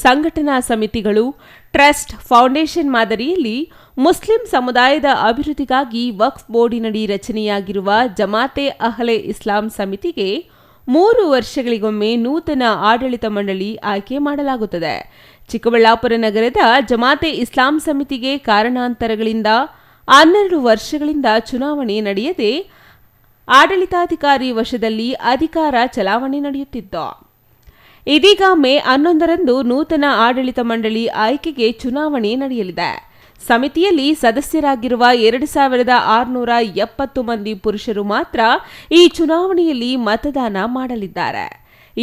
ಸಂಘಟನಾ ಸಮಿತಿಗಳು, trust, foundation ಮಾದರಿಯಲ್ಲಿ ಮುಸ್ಲಿಂ ಸಮುದಾಯದ ಅಭಿವೃದ್ಧಿಗಾಗಿ ವಕ್ಫ್ ಬೋರ್ಡಿನಡಿ ರಚನೆಯಾಗಿರುವ ಜಮಾತೆ ಅಹ್ಲೆ ಇಸ್ಲಾಂ ಸಮಿತಿಗೆ 3 ವರ್ಷಗಳಿಗೊಮ್ಮೆ ನೂತನ ಆಡಳಿತ ಮಂಡಳಿ ಆಯ್ಕೆ ಮಾಡಲಾಗುತ್ತದೆ. ಚಿಕ್ಕಬಳ್ಳಾಪುರ ನಗರದ ಜಮಾತೆ ಇಸ್ಲಾಂ ಸಮಿತಿಗೆ ಕಾರಣಾಂತರಗಳಿಂದ 12 ವರ್ಷಗಳಿಂದ ಚುನಾವಣೆ ನಡೆಯದೆ ಆಡಳಿತಾಧಿಕಾರಿ ವಶದಲ್ಲಿ ಅಧಿಕಾರ ಚಲಾವಣೆ ನಡೆಯುತ್ತಿತ್ತು. ಇದೀಗ ಮೇ 11ರಂದು ನೂತನ ಆಡಳಿತ ಮಂಡಳಿ ಆಯ್ಕೆಗೆ ಚುನಾವಣೆ ನಡೆಯಲಿದೆ. ಸಮಿತಿಯಲ್ಲಿ ಸದಸ್ಯರಾಗಿರುವ 2670 ಮಂದಿ ಪುರುಷರು ಮಾತ್ರ ಈ ಚುನಾವಣೆಯಲ್ಲಿ ಮತದಾನ ಮಾಡಲಿದ್ದಾರೆ.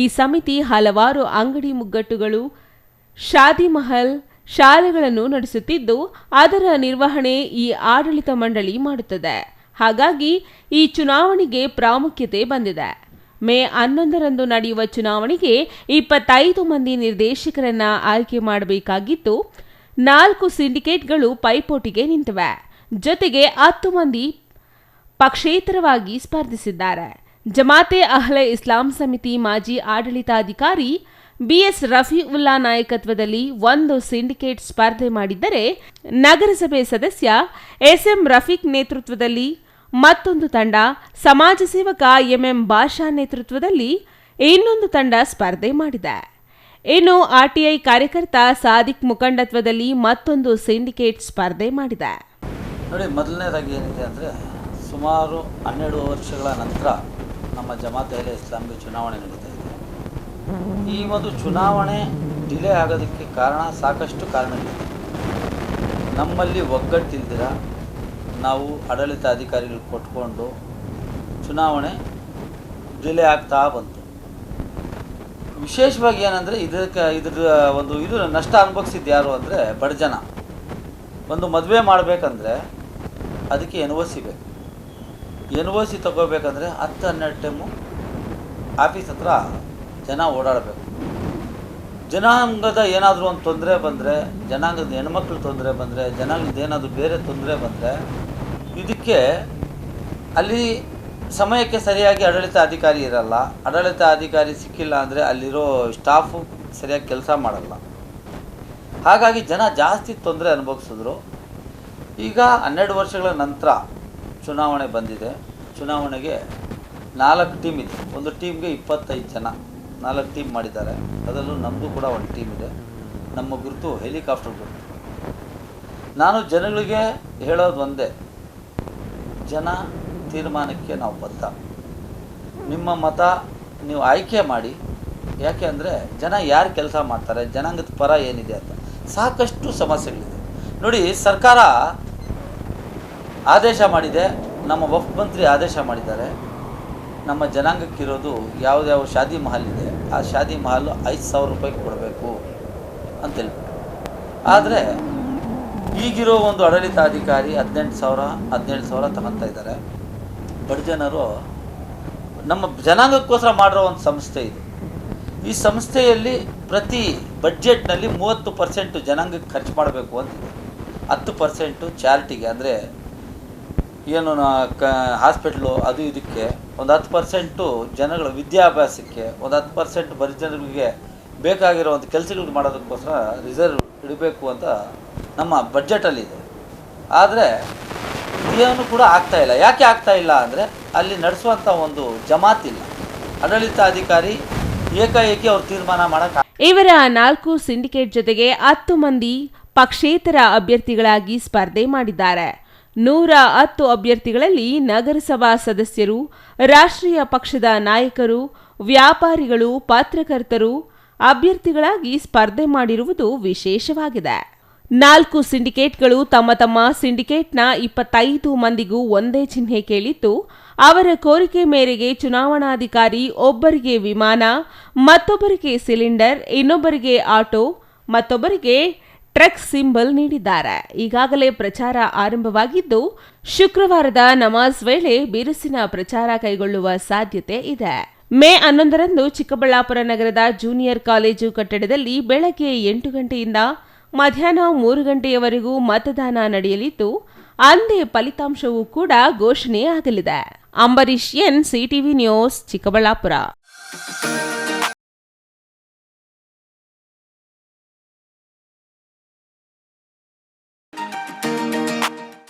ಈ ಸಮಿತಿ ಹಲವಾರು ಅಂಗಡಿ ಮುಗ್ಗಟ್ಟುಗಳು, ಶಾದಿ ಮಹಲ್, ಶಾಲೆಗಳನ್ನು ನಡೆಸುತ್ತಿದ್ದು ಅದರ ನಿರ್ವಹಣೆ ಈ ಆಡಳಿತ ಮಂಡಳಿ ಮಾಡುತ್ತದೆ. ಹಾಗಾಗಿ ಈ ಚುನಾವಣೆಗೆ ಪ್ರಾಮುಖ್ಯತೆ ಬಂದಿದೆ. ಮೇ 11ರಂದು ನಡೆಯುವ ಚುನಾವಣೆಗೆ 25 ಮಂದಿ ನಿರ್ದೇಶಕರನ್ನ ಆಯ್ಕೆ ಮಾಡಬೇಕಾಗಿದ್ದು 4 ಸಿಂಡಿಕೇಟ್ಗಳು ಪೈಪೋಟಿಗೆ ನಿಂತಿವೆ. ಜೊತೆಗೆ 10 ಮಂದಿ ಪಕ್ಷೇತರವಾಗಿ ಸ್ಪರ್ಧಿಸಿದ್ದಾರೆ. ಜಮಾತೆ ಅಹ್ಲೆ ಇಸ್ಲಾಂ ಸಮಿತಿ ಮಾಜಿ ಆಡಳಿತಾಧಿಕಾರಿ ಬಿಎಸ್ ರಫೀವುಲ್ಲಾ ನಾಯಕತ್ವದಲ್ಲಿ 1 ಸಿಂಡಿಕೇಟ್ ಸ್ಪರ್ಧೆ ಮಾಡಿದ್ದರೆ, ನಗರಸಭೆ ಸದಸ್ಯ ಎಸ್ಎಂ ರಫೀಕ್ ನೇತೃತ್ವದಲ್ಲಿ ಮತ್ತೊಂದು ತಂಡ, ಸಮಾಜ ಸೇವಕ ಎಂಎಂ ಬಾಷಾ ನೇತೃತ್ವದಲ್ಲಿ ಇನ್ನೊಂದು ತಂಡ ಸ್ಪರ್ಧೆ ಮಾಡಿದೆ. ಇನ್ನು ಆರ್ಟಿಐ ಕಾರ್ಯಕರ್ತ ಸಾದಿಕ್ ಮುಖಂಡತ್ವದಲ್ಲಿ ಮತ್ತೊಂದು ಸಿಂಡಿಕೇಟ್ ಸ್ಪರ್ಧೆ ಮಾಡಿದೆ. ನೋಡಿ, ಮೊದಲನೇದಾಗಿ ಏನಿದೆ ಅಂದರೆ, ಸುಮಾರು 12 ವರ್ಷಗಳ ನಂತರ ನಮ್ಮ ಜಮಾತೆ ಅಹ್ಲೆ ಇಸ್ಲಾಂಗೆ ಚುನಾವಣೆ ನಡೀತಾ ಇದೆ. ಈ ಒಂದು ಚುನಾವಣೆ ಡಿಲೇ ಆಗೋದಕ್ಕೆ ಸಾಕಷ್ಟು ಕಾರಣಗಳಿದೆ. ನಮ್ಮಲ್ಲಿ ಒಗ್ಗಟ್ಟಿಲ್ದಿರ ನಾವು ಆಡಳಿತ ಅಧಿಕಾರಿಗಳು ಕೊಟ್ಕೊಂಡು ಚುನಾವಣೆ ಡಿಲೇ ಆಗ್ತಾ ಬಂತು. ವಿಶೇಷವಾಗಿ ಏನಂದರೆ ಇದ್ರ ನಷ್ಟ ಅನುಭವಿಸಿದ್ದು ಯಾರು ಅಂದರೆ ಬಡ ಜನ. ಒಂದು ಮದುವೆ ಮಾಡಬೇಕಂದ್ರೆ ಅದಕ್ಕೆ NOC ಬೇಕು. NOC ತಗೋಬೇಕಂದ್ರೆ 10-12 ಟೈಮು ಆಫೀಸ್ ಹತ್ರ ಜನ ಓಡಾಡಬೇಕು. ಜನಾಂಗದ ಏನಾದರೂ ಒಂದು ತೊಂದರೆ ಬಂದರೆ, ಜನಾಂಗದ ಹೆಣ್ಮಕ್ಳು ತೊಂದರೆ ಬಂದರೆ, ಜನಾಂಗದ ಏನಾದರೂ ಬೇರೆ ತೊಂದರೆ ಬಂದರೆ, ಇದಕ್ಕೆ ಅಲ್ಲಿ ಸಮಯಕ್ಕೆ ಸರಿಯಾಗಿ ಆಡಳಿತ ಅಧಿಕಾರಿ ಇರಲ್ಲ. ಆಡಳಿತ ಅಧಿಕಾರಿ ಸಿಕ್ಕಿಲ್ಲ ಅಂದರೆ ಅಲ್ಲಿರೋ ಸ್ಟಾಫು ಸರಿಯಾಗಿ ಕೆಲಸ ಮಾಡಲ್ಲ. ಹಾಗಾಗಿ ಜನ ಜಾಸ್ತಿ ತೊಂದರೆ ಅನುಭವಿಸಿದ್ರು. ಈಗ 12 ವರ್ಷಗಳ ನಂತರ ಚುನಾವಣೆ ಬಂದಿದೆ. ಚುನಾವಣೆಗೆ 4 ಟೀಮ್ ಇದೆ. ಒಂದು ಟೀಮ್ಗೆ 25 ಜನ, 4 ಟೀಮ್ ಮಾಡಿದ್ದಾರೆ. ಅದರಲ್ಲೂ ನಮ್ಮದು ಕೂಡ ಒಂದು ಟೀಮ್ ಇದೆ. ನಮ್ಮ ಗುರುತು ಹೆಲಿಕಾಪ್ಟರ್ ಗುರುತು. ನಾನು ಜನಗಳಿಗೆ ಹೇಳೋದು ಒಂದೇ, ಜನ ತೀರ್ಮಾನಕ್ಕೆ ನಾವು ಬದ್ಧ. ನಿಮ್ಮ ಮತ ನೀವು ಆಯ್ಕೆ ಮಾಡಿ. ಯಾಕೆ ಅಂದರೆ ಜನ ಯಾರು ಕೆಲಸ ಮಾಡ್ತಾರೆ, ಜನಾಂಗದ ಪರ ಏನಿದೆ ಅಂತ ಸಾಕಷ್ಟು ಸಮಸ್ಯೆಗಳಿದೆ. ನೋಡಿ, ಸರ್ಕಾರ ಆದೇಶ ಮಾಡಿದೆ, ನಮ್ಮ ವಕ್ಫ್ ಮಂತ್ರಿ ಆದೇಶ ಮಾಡಿದ್ದಾರೆ, ನಮ್ಮ ಜನಾಂಗಕ್ಕಿರೋದು ಯಾವುದ್ಯಾವ ಶಾದಿ ಮಹಲ್ ಇದೆ ಆ ಶಾದಿ ಮಹಲ್ 5,000 ರೂಪಾಯಿ ಕೊಡಬೇಕು ಅಂತೇಳ್ಬಿಟ್ಟು. ಆದರೆ ಈಗಿರೋ ಒಂದು ಆಡಳಿತಾಧಿಕಾರಿ 18,000 ತಗೊಳ್ತಾ ಇದ್ದಾರೆ. ಬಡ ಜನರು ನಮ್ಮ ಜನಾಂಗಕ್ಕೋಸ್ಕರ ಮಾಡಿರೋ ಒಂದು ಸಂಸ್ಥೆ ಇದೆ. ಈ ಸಂಸ್ಥೆಯಲ್ಲಿ ಪ್ರತಿ ಬಡ್ಜೆಟ್ನಲ್ಲಿ 30% ಜನಾಂಗಕ್ಕೆ ಖರ್ಚು ಮಾಡಬೇಕು ಅಂತಿದೆ. 10% ಚಾರಿಟಿಗೆ, ಅಂದರೆ ಏನು ಹಾಸ್ಪಿಟ್ಲು ಅದು ಇದಕ್ಕೆ, ಒಂದು 10% ಜನಗಳ ವಿದ್ಯಾಭ್ಯಾಸಕ್ಕೆ, ಒಂದು 10% ಬಡ ಜನರಿಗೆ ಬೇಕಾಗಿರೋ ಒಂದು ಕೆಲಸಗಳು ಮಾಡೋದಕ್ಕೋಸ್ಕರ ರಿಸರ್ವ್ ಇಡಬೇಕು ಅಂತ ನಮ್ಮ ಬಡ್ಜೆಟಲ್ಲಿದೆ. ಆದರೆ ಇದೇನು ಕೂಡ ಆಗ್ತಾಯಿಲ್ಲ. ಯಾಕೆ ಆಗ್ತಾಯಿಲ್ಲ ಅಂದರೆ ಅಲ್ಲಿ ನಡೆಸುವಂಥ ಒಂದು ಜಮಾತಿಲ್ಲ. ಆಡಳಿತಾಧಿಕಾರಿ ಏಕಾಏಕಿ ಅವ್ರು ತೀರ್ಮಾನ ಮಾಡೋಕ್ಕೆ. ಇವರ 4 ಸಿಂಡಿಕೇಟ್ ಜೊತೆಗೆ 10 ಮಂದಿ ಪಕ್ಷೇತರ ಅಭ್ಯರ್ಥಿಗಳಾಗಿ ಸ್ಪರ್ಧೆ ಮಾಡಿದ್ದಾರೆ. 110 ಅಭ್ಯರ್ಥಿಗಳಲ್ಲಿ ನಗರಸಭಾ ಸದಸ್ಯರು, ರಾಷ್ಟ್ರೀಯ ಪಕ್ಷದ ನಾಯಕರು, ವ್ಯಾಪಾರಿಗಳು, ಪತ್ರಕರ್ತರು ಅಭ್ಯರ್ಥಿಗಳಾಗಿ ಸ್ಪರ್ಧೆ ಮಾಡಿರುವುದು ವಿಶೇಷವಾಗಿದೆ. 4 ಸಿಂಡಿಕೇಟ್ಗಳು ತಮ್ಮ ಸಿಂಡಿಕೇಟ್ನ 25 ಮಂದಿಗೂ ಒಂದೇ ಚಿಹ್ನೆ ಕೇಳಿದ್ದು, ಅವರ ಕೋರಿಕೆ ಮೇರೆಗೆ ಚುನಾವಣಾಧಿಕಾರಿ ಒಬ್ಬರಿಗೆ ವಿಮಾನ, ಮತ್ತೊಬ್ಬರಿಗೆ ಸಿಲಿಂಡರ್, ಇನ್ನೊಬ್ಬರಿಗೆ ಆಟೋ, ಮತ್ತೊಬ್ಬರಿಗೆ ಟ್ರಕ್ ಸಿಂಬಲ್ ನೀಡಿದ್ದಾರೆ. ಈಗಾಗಲೇ ಪ್ರಚಾರ ಆರಂಭವಾಗಿದ್ದು, ಶುಕ್ರವಾರದ ನಮಾಜ್ ವೇಳೆ ಬಿರುಸಿನ ಪ್ರಚಾರ ಕೈಗೊಳ್ಳುವ ಸಾಧ್ಯತೆ ಇದೆ. ಮೇ 11ರಂದು ಚಿಕ್ಕಬಳ್ಳಾಪುರ ನಗರದ ಜೂನಿಯರ್ ಕಾಲೇಜು ಕಟ್ಟಡದಲ್ಲಿ ಬೆಳಗ್ಗೆ 8 ಗಂಟೆಯಿಂದ ಮಧ್ಯಾಹ್ನ 3 ಗಂಟೆಯವರೆಗೂ ಮತದಾನ ನಡೆಯಲಿದ್ದು, ಅಂದೇ ಫಲಿತಾಂಶವೂ ಕೂಡ ಘೋಷಣೆ ಆಗಲಿದೆ. Ambareesh N, CTV news, Chikkaballapur.